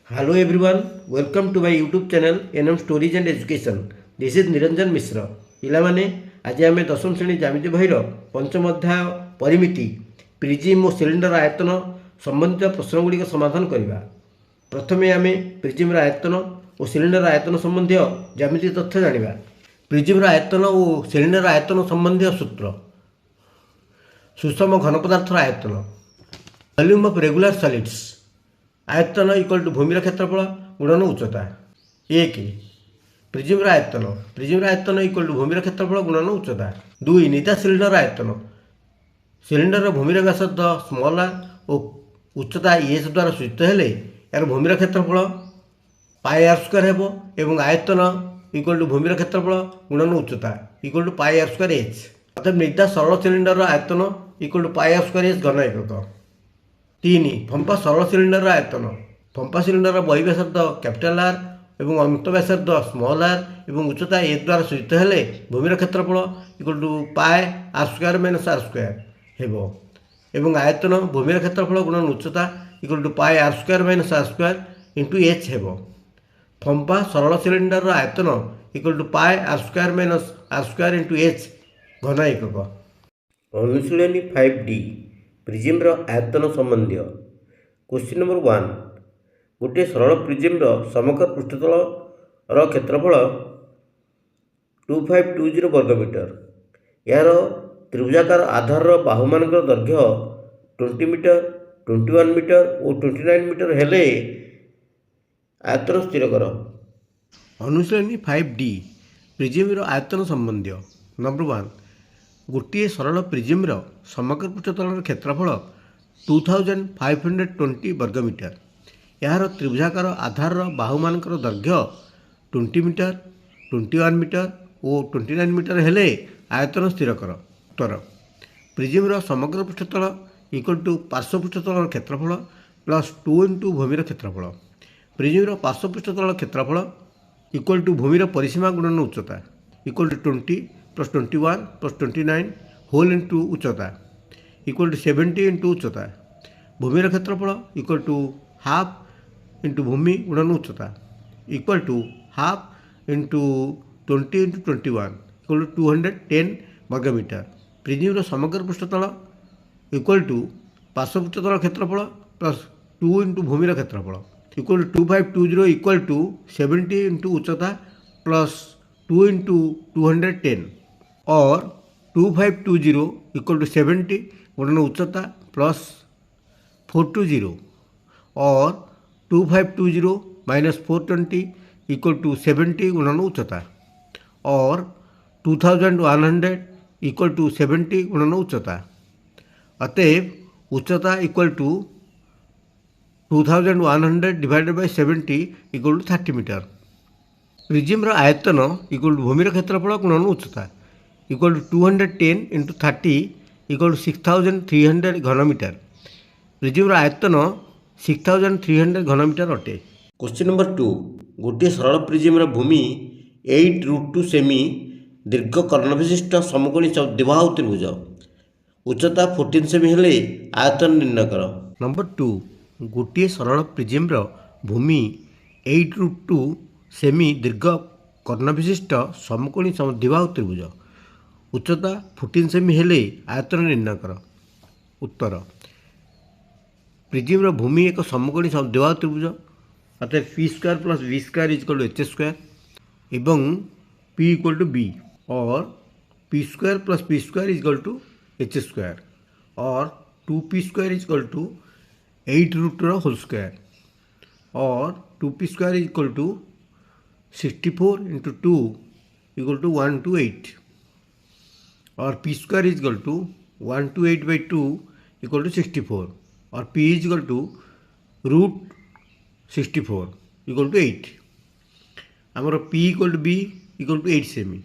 Hello everyone, welcome to my YouTube channel NM Stories and Education. This is Niranjan Mishra. ପିଲାମାନେ ଆଜି ଆମେ ଦଶମ ଶ୍ରେଣୀ ଜ୍ୟାମିତି ବହିର ପଞ୍ଚମ ଅଧ୍ୟାୟ ପରିମିତି ପ୍ରିଜିମ୍ ଓ ସିଲିଣ୍ଡର ଆୟତନ ସମ୍ବନ୍ଧିତ ପ୍ରଶ୍ନଗୁଡ଼ିକ ସମାଧାନ କରିବା। ପ୍ରଥମେ ଆମେ ପ୍ରିଜିମ୍ର ଆୟତନ ଓ ସିଲିଣ୍ଡର ଆୟତନ ସମ୍ବନ୍ଧୀୟ ଜ୍ୟାମିତିକ ତଥ୍ୟ ଜାଣିବା। ପ୍ରିଜିମ୍ର ଆୟତନ ଓ ସିଲିଣ୍ଡର ଆୟତନ ସମ୍ବନ୍ଧୀୟ ସୂତ୍ର। ସୁଷମ ଘନ ପଦାର୍ଥର ଆୟତନ, ଭଲ୍ୟୁମ୍ ଅଫ୍ ରେଗୁଲାର ସଲିଡ୍ସ। आयतन इक्वल टू भूमिर क्षेत्रफल गुणन उच्चता। एक प्रिजिम्र आयतन इक्वल टू भूमिर क्षेत्रफल गुणन उच्चता। दुई निदा सिलिंडर आयतन, सिलिंडर भूमिर व्यास स्मॉल आर और उच्चता एस द्वारा सूचित हेले यार भूमिर क्षेत्रफल पाई आर स्क्वायर हेबो एवं आयतन इक्वल टू भूमिर क्षेत्रफल गुणन उच्चता equal to pi R square H. अर्थात निदा सरल सिलिंडर आयतन equal to pi R square H घन एकक। तीन फंपा सरल सिलिंडर आयतन, फंपा सिलिंडर बहिव्यासार्ध कैपिटाल आर एवं अंतव्यासार्ध स्मॉल आर एवं उच्चता ए द्वारा सूचित हेले भूमिर क्षेत्रफल equal to pi R square minus R square हेबो एवं आयतन भूमिर क्षेत्रफल गुणन उच्चता equal to pi R square minus R square into H हेबो। फंपा सरल सिलिंडर आयतन equal to pi R square minus R square into H घन एकक। अनुशीलनी 5D प्रिजिम्र आयतन संबंधी क्वेश्चन नंबर 1। गोटे सरल प्रिजिम्र समग्र पृष्ठतल क्षेत्रफल 2520 वर्गमीटर। यार त्रिभुजाकार आधार बाहुमान दैर्घ्य 20 मीटर, 21 मीटर और 29 मीटर हेले आयतन स्थिर कर। अनुशीलनी 5D प्रिजिम्र आयतन संबंधी। नंबर 1। गोटे सरल प्रिजिम्र समग्र पृष्ठतल क्षेत्रफल 2520 वर्गमीटर। यार त्रिभुजाकार आधार बाहुमान दैर्घ्य 20 मीटर, 21 मीटर और 29 मीटर हेले आयतन स्थिर कर। उत्तर प्रिजिम्र समग्र पृष्ठतल इक्वल टू पार्श्व पृष्ठतल क्षेत्रफल प्लस 2 इंटू भूमिर क्षेत्रफल। प्रिजिम्र पार्श्व पृष्ठतल क्षेत्रफल इक्वल टू भूमिर परिसीमा गुणन उच्चता equal to 20 plus 21 plus 29 whole into उच्चता इक्वल टू 70 इंटू उच्चता। भूमिर क्षेत्रफल इक्वल टू हाफ इंटू भूमि गुणन उच्चता equal to half into 20 into 21 equal to 210 वर्गमीटर। प्रिजिम्र समग्र पृष्ठतल इक्वल टू पार्श्व पृष्ठतल क्षेत्रफल प्लस 2 इंटू भूमिर क्षेत्रफल equal to 2520 equal to 70 into उच्चता प्लस 2 इंटू 210 और 2520 इक्वल टू 70 गुणन उच्चता प्लस 420 और 2520 माइनस 420 इक्वल टू 70 गुणन उच्चता और 2100 इक्वल टू 70 गुणन उच्चता। अतएव उच्चता equal to 2100 divided by 70 equal to 30 metre. प्रिजिम्र आयतन इक्वल टू भूमिर क्षेत्रफल गुणन उच्चता equal to 210 into 30 equal to 6300 घनमीटर। प्रिजिम्र आयतन 6300 घनमीटर अटे। Question number 2। गोटे सरल प्रिजिम्र भूमि 8√2 सेमी दीर्घ कर्णविशिष्ट समकोणी द्विबाहु त्रिभुज उच्चता 14 सेमी हेले आयतन निर्णय कर। नंबर 2। गोटे सरल प्रिजिम्र भूमि 8√2 सेमी दीर्घ कर्णविशिष्ट समकोणी द्विबाहु त्रिभुज उच्चता 14 सेमी हेले आयतन निर्णय कर। उत्तर प्रिजिम्र भूमि एक समकोणी द्विबाहु त्रिभुज अर्थात P square plus B square equal to H square एवं पी इक्वल टू बी और P square plus P square equal to H square और 2p square equal to 8√2 whole square और 2p square equal to 64 into 2 equal to 128 और p square is equal to 128 by 2 equal to 64 और p is equal to root 64 equal to 8। आमर p equal to b equal to 8 सेमी।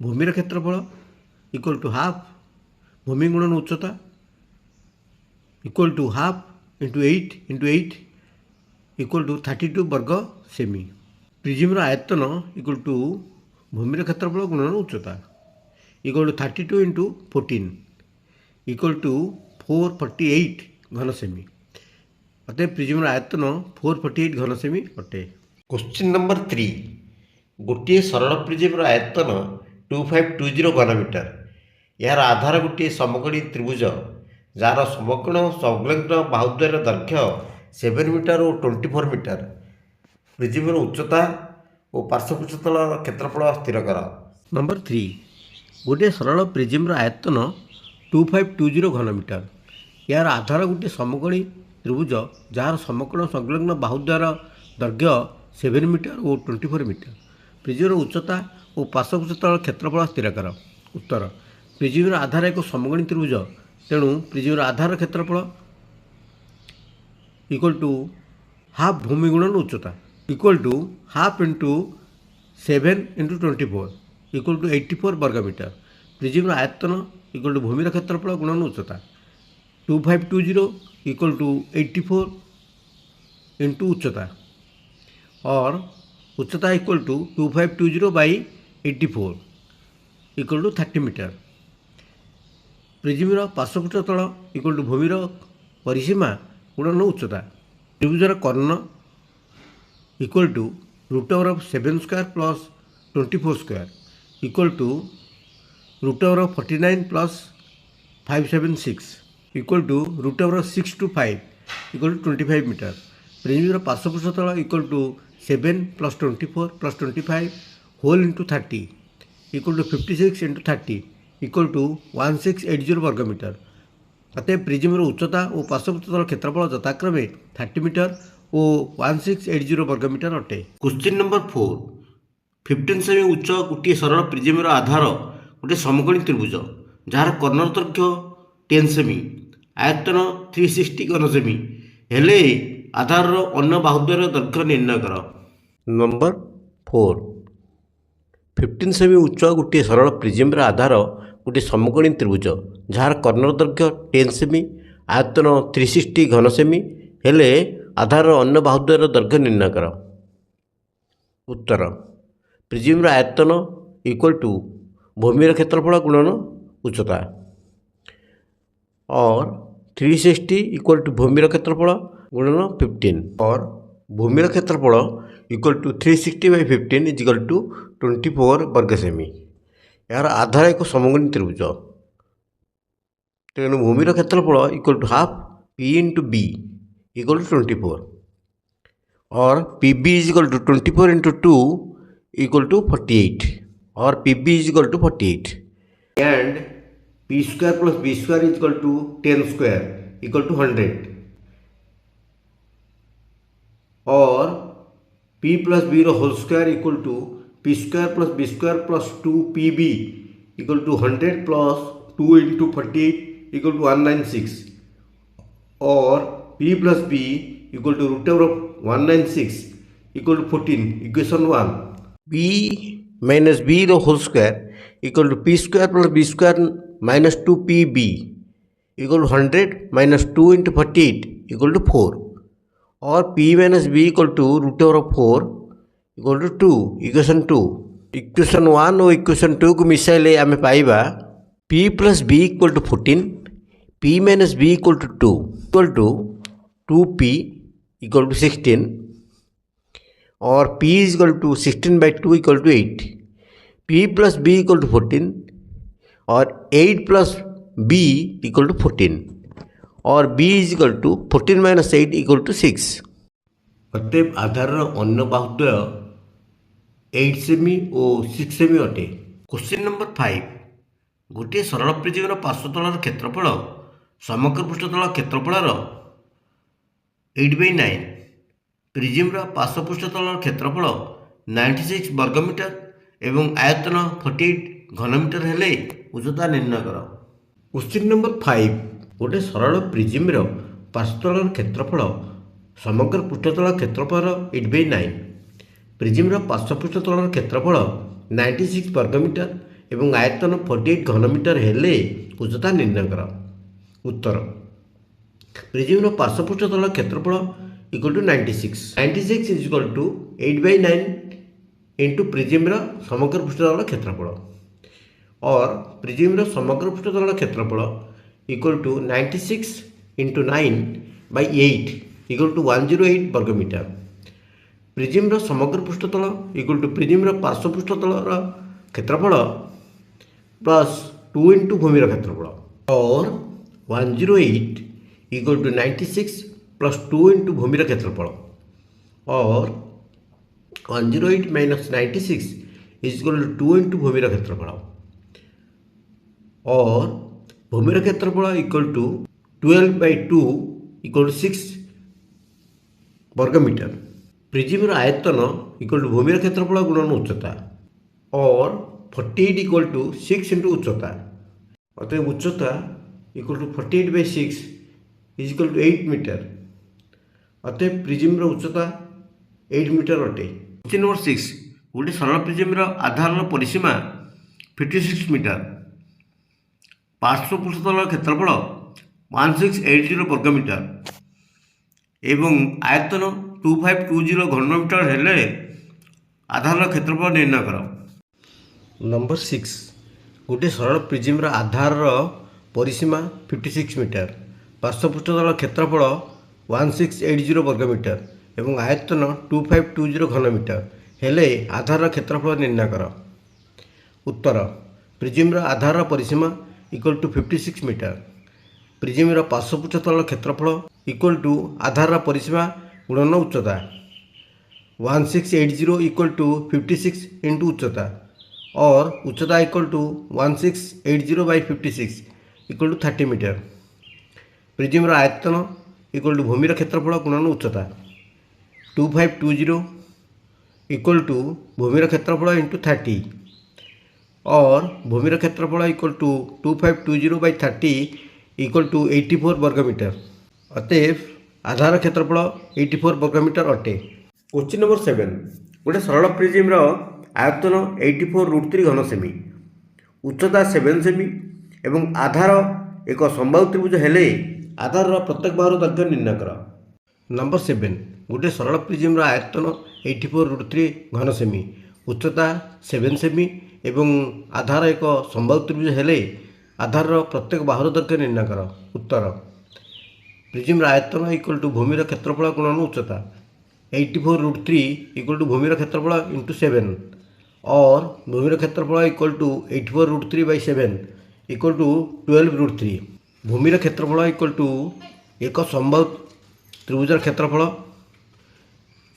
भूमिर क्षेत्रफल equal to half भूमि गुणन उच्चता equal to half into 8 equal to 32 वर्ग सेमी। प्रिजिम्र आयतन इक्वल टू भूमिर क्षेत्रफल गुणन उच्चता equal to 32 into 14 equal to 448 घन सेमी। अतएव प्रिज्मर आयतन 448 घन सेमी अटे। क्वेश्चन नंबर 3 गोटे सरल प्रिज्मर आयतन 2520 घनमीटर। यार आधार गोटे समकोणी त्रिभुज जार समकोण संलग्न बाहुद्वयर दैर्घ्य 7 मीटर और 24 मीटर। प्रिज्मर उच्चता और पार्श्वपृष्ठतल क्षेत्रफल स्थिर कर। नंबर 3 गोटे सरल प्रिज्मर आयतन 2520 घनमीटर। यार आधार गोटे समकोणी त्रिभुज जार समकोण संलग्न बाहुद्वयर दैर्घ्य 7 मीटर और 24 मीटर। प्रिज्मर उच्चता और पार्श्वपृष्ठतल क्षेत्रफल स्थिर कर। उत्तर प्रिज्मर आधार एक समकोणी त्रिभुज तेणु प्रिज्मर आधार क्षेत्रफल इक्वल टू हाफ भूमि गुणन उच्चता equal to half into 7 into 24 equal to 84 वर्ग मीटर। प्रिज्मर आयतन इक्वल टू भूमिर क्षेत्रफल गुणन उच्चता 2520 इक्वल टू 84 इंटू उच्चता और उच्चता equal to 2520 by 84 equal to 30 metre. प्रिज्मर पार्श्वपृष्ठतल इक्वल टू भूमिर परिसीमा गुणन उच्चता। त्रिभुजर कर्ण equal to root over of 7 square plus 24 square equal to root over of 49 plus 576 equal to root over of 6 to 5 equal to 25 metre. प्रिज्मर पार्श्वपृष्ठतल equal to 7 plus 24 plus 25 whole into 30 equal to 56 into 30 equal to 1680 वर्ग metre. अतः प्रिज्मर उच्चता और पार्श्वपृष्ठतल क्षेत्रफल यथाक्रमे 30 metre और 1680 वर्ग metre अटे। Question number 4 15 semi उच्च गोटे सरल प्रिज्मर आधार गोटे समकोणी त्रिभुज जार कर्णर दैर्घ्य 10 सेमी आयतन 360 घन सेमी हेले आधार अन्य बाहुद्वयर दैर्घ्य निर्णय कर। नंबर 4 15 सेमी उच्च गोटे सरल प्रिज्मर आधार गोटे समकोणी त्रिभुज जार कर्णर दैर्घ्य 10 सेमी आयतन 360 घन सेमी हेले आधार अन्य बाहुद्वयर दैर्घ्य निर्णय कर। उत्तर प्रिज्मर आयतन इक्वल टू भूमिर क्षेत्रफल गुणन उच्चता और 360 इक्वल टू भूमिर क्षेत्रफल गुणन 15 और भूमिर क्षेत्रफल equal to 360 by 15 is equal to 24 वर्ग सेमी। यार आधार एक समकोणी त्रिभुज तेणु भूमिर क्षेत्रफल equal to half P into B equal to 24 और P B is equal to 24 into 2 equal to 48 और P B is equal to 48 and P square plus B square is equal to 10 square equal to 100 और p plus B whole square equal to P square plus 2 P B equal to 100 plus 2 into 48 equal to 196 और p plus B equal to root over of 196 equal to 14 equation 1 p minus B whole square equal to P square plus B square minus 2 P B equal to 100 minus 2 into 48 equal to 4 और p minus B equal to root over of 4 equal to 2 equation 2 equation 1 और equation 2 को मिसाइले आम पाइबा p plus B equal to 14 p minus B equal to 2 equal to 2p equal to 16 और p is equal to 16 by 2 equal to 8 p plus B equal to 14 और 8 plus b equal to 14 और b is equal to 14 minus 8 equal to 6। अतएव आधार अन्य बाहुद्वय 8 semi और 6 semi अटे। Question number 5 गोटे सरल प्रिज्मर पार्श्वतलर क्षेत्रफल समग्र पृष्ठतल क्षेत्रफलर 8/9 प्रिज्मर पार्श्वपृष्ठतल क्षेत्रफल 96 वर्गमीटर एवं आयतन 48 घनमीटर हेले उच्चता निर्णय कर। क्वेश्चन नंबर 5 गोटे सरल प्रिज्मर पार्श्वतलर क्षेत्रफल समग्र पृष्ठतल क्षेत्रफल 8/9 प्रिज्मर पार्श्वपृष्ठतलर क्षेत्रफल 96 वर्गमीटर एवं आयतन 48 घनमीटर हेले उच्चता निर्णय कर। उत्तर प्रिज्मर पार्श्वपृष्ठतल क्षेत्रफल equal to 96 is equal to 8/9 into प्रिज्मर समग्र पृष्ठतल क्षेत्रफल और प्रिज्मर समग्र पृष्ठतल क्षेत्रफल equal to 96 into 9 by 8 equal to 108 वर्ग मीटर। प्रिज्म समग्र पृष्ठतल इक्वल टू प्रिज्म पार्श्व पृष्ठतल क्षेत्रफल प्लस 2 इंटू भूमिर क्षेत्रफल, और 108 इक्वल टू 96 प्लस 2 इंटू भूमिर क्षेत्रफल, और 108 minus 96 is equal to 2 into भूमिर क्षेत्रफल, और भूमिर क्षेत्रफल इक्वल टू 12/2 इक्वल टू 6 वर्ग मीटर। प्रिज्म आयतन इक्वल टू भूमिर क्षेत्रफल गुणन उच्चता, और 48 इक्वल टू 6 इंटू उच्चता, अतएव उच्चता equal to 48/6 is equal to 8 metre. अतएव प्रिज्म उच्चता 8 मीटर अटे। क्वेश्चन नंबर 6, गोटे सरल प्रिज्म आधार परिसीमा 56 मीटर, पार्श्व पृष्ठतल क्षेत्रफल 1680 वर्ग मीटर एवं आयतन 2520 घन मीटर हेले आधार क्षेत्रफल निर्णय कर। नंबर 6, गोटे सरल प्रिज्म आधार परिसीमा 56 मीटर, पार्श्व पृष्ठतल क्षेत्रफल 1680 वर्ग मीटर एवं आयतन 2520 घन मीटर हेले आधार क्षेत्रफल निर्णय कर। उत्तर, प्रिज्म आधार परिसीमा इक्वल टू 56 मीटर, प्रिज्म पार्श्व पृष्ठतल क्षेत्रफल इक्वल टू आधार परिसीमा गुणन उच्चता, 1680 इक्वल टू 56 इंटू उच्चता, और उच्चता equal to 1680/56 equal to 30 metre. Prism आयतन इक्वल टू भूमिर क्षेत्रफल गुणन उच्चता, 2520 इक्वल टू भूमिर क्षेत्रफल इंटू 30, और भूमिर क्षेत्रफल इक्वल टू 2520/30 इक्वल टू 84 वर्ग मीटर। अतएव आधार क्षेत्रफल 84 वर्ग मीटर अटे। क्वेश्चन नंबर 7, गोटे सरल प्रिज्म आयतन 84√3 घन सेमी, उच्चता 7 सेमी एवं आधार एक समबाहु त्रिभुज हेले आधार प्रत्येक बाहुर दैर्घ्य निर्णय कर। नंबर 7, गोटे सरल प्रिज्म आयतन 84√3 घन सेमी, उच्चता 7 सेमी एवं आधार एक समबाहु त्रिभुज हेले आधार प्रत्येक बाहुर दैर्घ्य निर्णय कर। उत्तर, प्रिज्म आयतन इक्वल टू भूमिर क्षेत्रफल गुणन उच्चता, 84√3 इक्वल टू भूमिर क्षेत्रफल इंटू 7, और भूमिर क्षेत्रफल इक्वल टू 84√3/7 इक्वल टू 12√3। भूमिर क्षेत्रफल इक्वल टू एक समबाहु त्रिभुजर क्षेत्रफल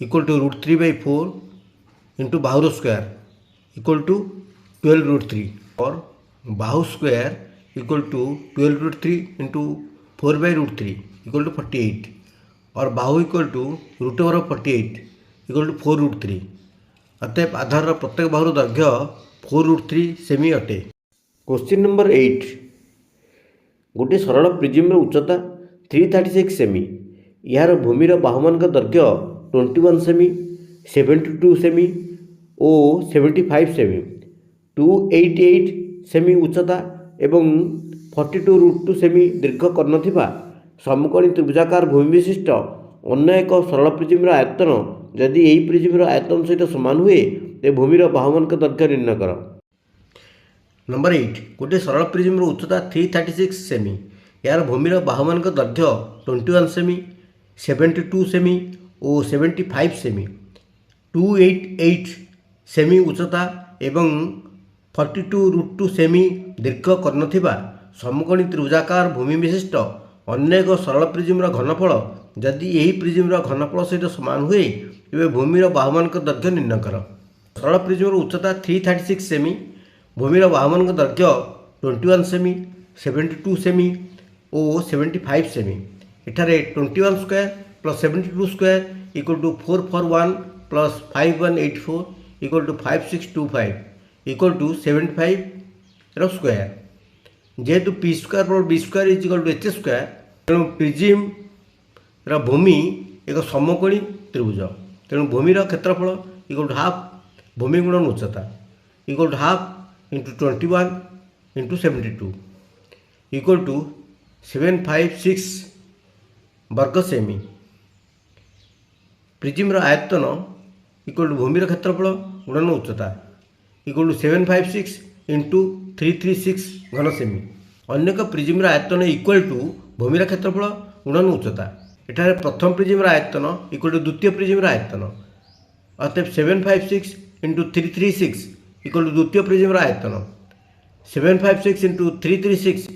इक्वल टू √3/4 इंटू बाहुर स्क्वायर इक्वल टू 12√3, और बाहु square equal to 12√3 into 4/√3 equal to 48, और बाहु इक्वल टू √48 इक्वल टू 4√3। अतएव आधार प्रत्येक बाहुर दैर्घ्य 4√3 सेमी अटे। क्वेश्चन नंबर 8, गोटे सरल प्रिज्म उच्चता 336 सेमी, यार भूमिर बाहुमान दैर्घ्य 21 सेमी, 72 सेमी और 75 सेमी, 288 सेमी उच्चता एवं 42√2 सेमी दीर्घ कर्ण थिबा समकोणी त्रिभुजाकार भूमि विशिष्ट अन्य एक सरल प्रिज्म आयतन यदि यही प्रिज्म आयतन सहित समान हुए तो भूमिर बाहुमान दैर्घ्य निर्णय कर। नंबर 8, गोटे सरल प्रिज्म उच्चता 336 सेमी, यार भूमिर बाहुमान दैर्घ्य 21 सेमी, 72 सेमी और 75 सेमी, 288 सेमी उच्चता एवं 42√2 सेमी दीर्घ कर्ण थिबा समकोणी त्रिभुजाकार भूमि विशिष्ट अन्य एक सरल प्रिज्म घनफल यदि यही प्रिज्म घनफल सहित समान हुए तेज भूमिर बाहुमान दैर्घ्य निर्णय कर। सरल प्रिज्म उच्चता 336 सेमी, भूमिर बाहुमान दैर्घ्य 21 सेमी, 72 सेमी और 75 सेमी। एठारे 21 square plus 72 square equal to 441 plus 5184 equal to 5625 equal to 75 square. जेहेतु P square plus B square is equal to H square, तेणु प्रिज्म भूमि एक समकोणी त्रिभुज, तेणु भूमिर क्षेत्रफल इक्वल टू हाफ भूमि गुणन उच्चता equal to half into 21 into 72 equal to 756 वर्ग सेमी। प्रिज्म आयतन इक्वल टू भूमिर क्षेत्रफल गुणन उच्चता इक्वल टू 756 इंटू 336 घन सेमी। अन्य एक प्रिज्म आयतन इक्वल टू भूमिर क्षेत्रफल गुणन उच्चता एठारे प्रथम प्रिजिम्र आयतन इक्वल टू द्वितीय प्रिजिम्र आयतन अतएव 756 इंटू 336 इक्वल टू द्वितीय प्रिजिम्र आयतन 756 इंटू 336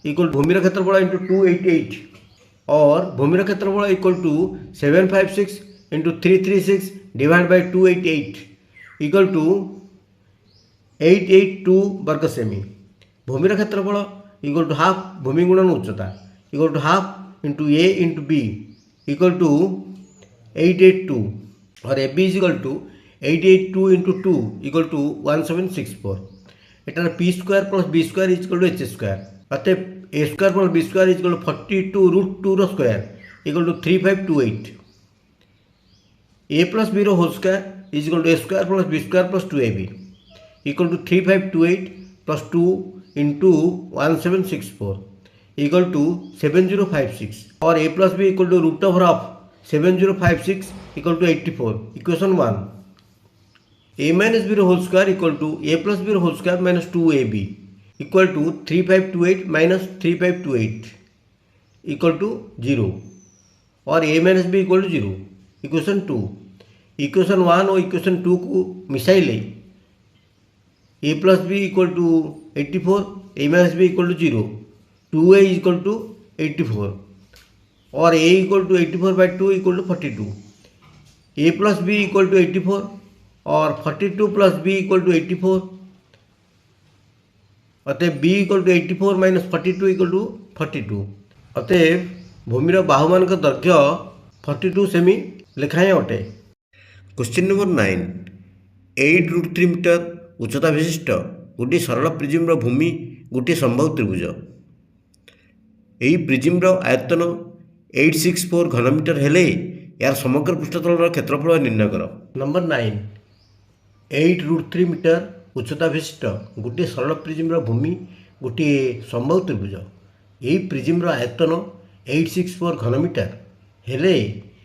इक्वल भूमिर क्षेत्रफल इंटू 288 और भूमिर क्षेत्रफल equal to 756 into 336 divide by 288 equal to 882 वर्ग सेमी। भूमिर क्षेत्रफल इक्वल टू हाफ भूमि गुणन उच्चता equal to half into A into B equal to 882 और A B is equal to 882 into 2 equal to 1764। एटार P square plus B square is equal to H square अतएव A square plus B square is equal to 42 root 2 रो square equal to 3528। A plus B रो whole square is equal to A square plus B square plus 2ab equal to 3528 plus 2 into 1764 equal to 7056 और a plus B equal to root over of 7056 equal to 84 equation 1। a minus B whole square equal to a plus B whole square minus 2ab equal to 3528 minus 3528 equal to 0 और a minus B equal to 0 equation 2। Equation 1 और equation 2 को मिसाइले a plus B equal to 84 a minus B equal to 0 2a equal to 84 और a equal to 84 by 2 equal to 42। a plus B equal to 84 और 42 plus B equal to 84 अतएव b equal to 84 minus 42 equal to 42 अतएव भूमिर बाहुमान दैर्घ्य 42 semi लेखाएं अटे। Question number 9 8√3 metre उच्चता विशिष्ट गोटे सरल प्रिजिम्र भूमि गोटे संभव त्रिभुज यही प्रिजिम्र आयतन 864 घनमीटर हेले यार समग्र पृष्ठतल क्षेत्रफल निर्णय कर। नंबर 9 8√3 मीटर उच्चता विशिष्ट गोटे सरल प्रिजिम्र भूमि गोटे संभव त्रिभुज यही प्रिजिम्र आयतन 864 घनमीटर हेले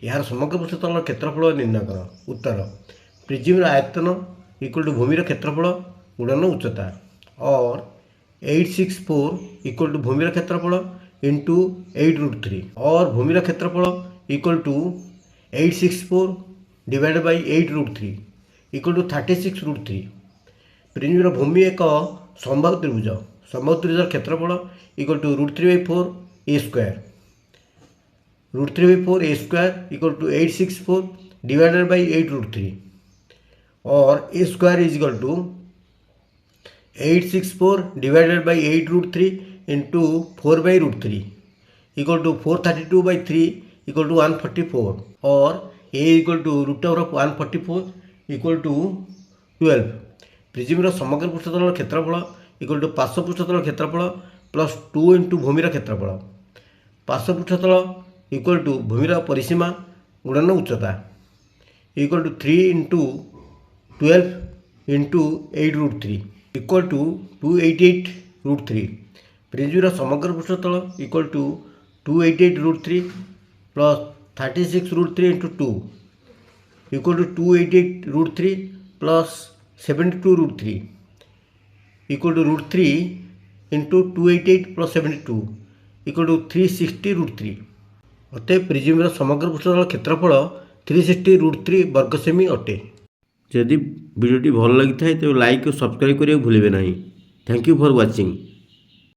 यार समग्र पृष्ठतल क्षेत्रफल निर्णय कर। उत्तर प्रिजिम्र आयतन इक्वल टू भूमिर क्षेत्रफल गुणन उच्चता और 864 इक्वल टू भूमिर क्षेत्रफल इंटू 8√3 और भूमिर क्षेत्रफल equal to 864 divide by 8√3 equal to 36√3। प्रिजिम्र भूमि एक संभव त्रिभुज क्षेत्रफल equal to √3/4 A square √3/4 A square equal to 864 divided by 8√3 और A square is equal to 864 divided by 8√3 into 4/√3 equal to 432/3 equal to 144 और A equal to root over of 144 equal to 12। प्रिजिम्र समग्र पृष्ठतल क्षेत्रफल इक्वल टू पार्श्व पृष्ठतल क्षेत्रफल plus 2 into भूमिर क्षेत्रफल। पार्श्व पृष्ठतल इक्वल टू भूमिर परिसीमा गुणन उच्चता equal to 3 into 12 into 8√3 equal to 288√3। प्रिजिम्र समग्र पृष्ठतल equal to 288√3 plus 36√3 into 2 equal to 288√3 plus 72√3 equal to √3 into 288 plus 72 equal to 360√3। अतएव प्रिजिम्र समग्र पृष्ठतल क्षेत्रफल 360√3 वर्ग सेमी अटे। जदि वीडियोटी भल लगी था तो लाइक और सब्सक्राइब करने भूलें नहीं। Thank you for watching.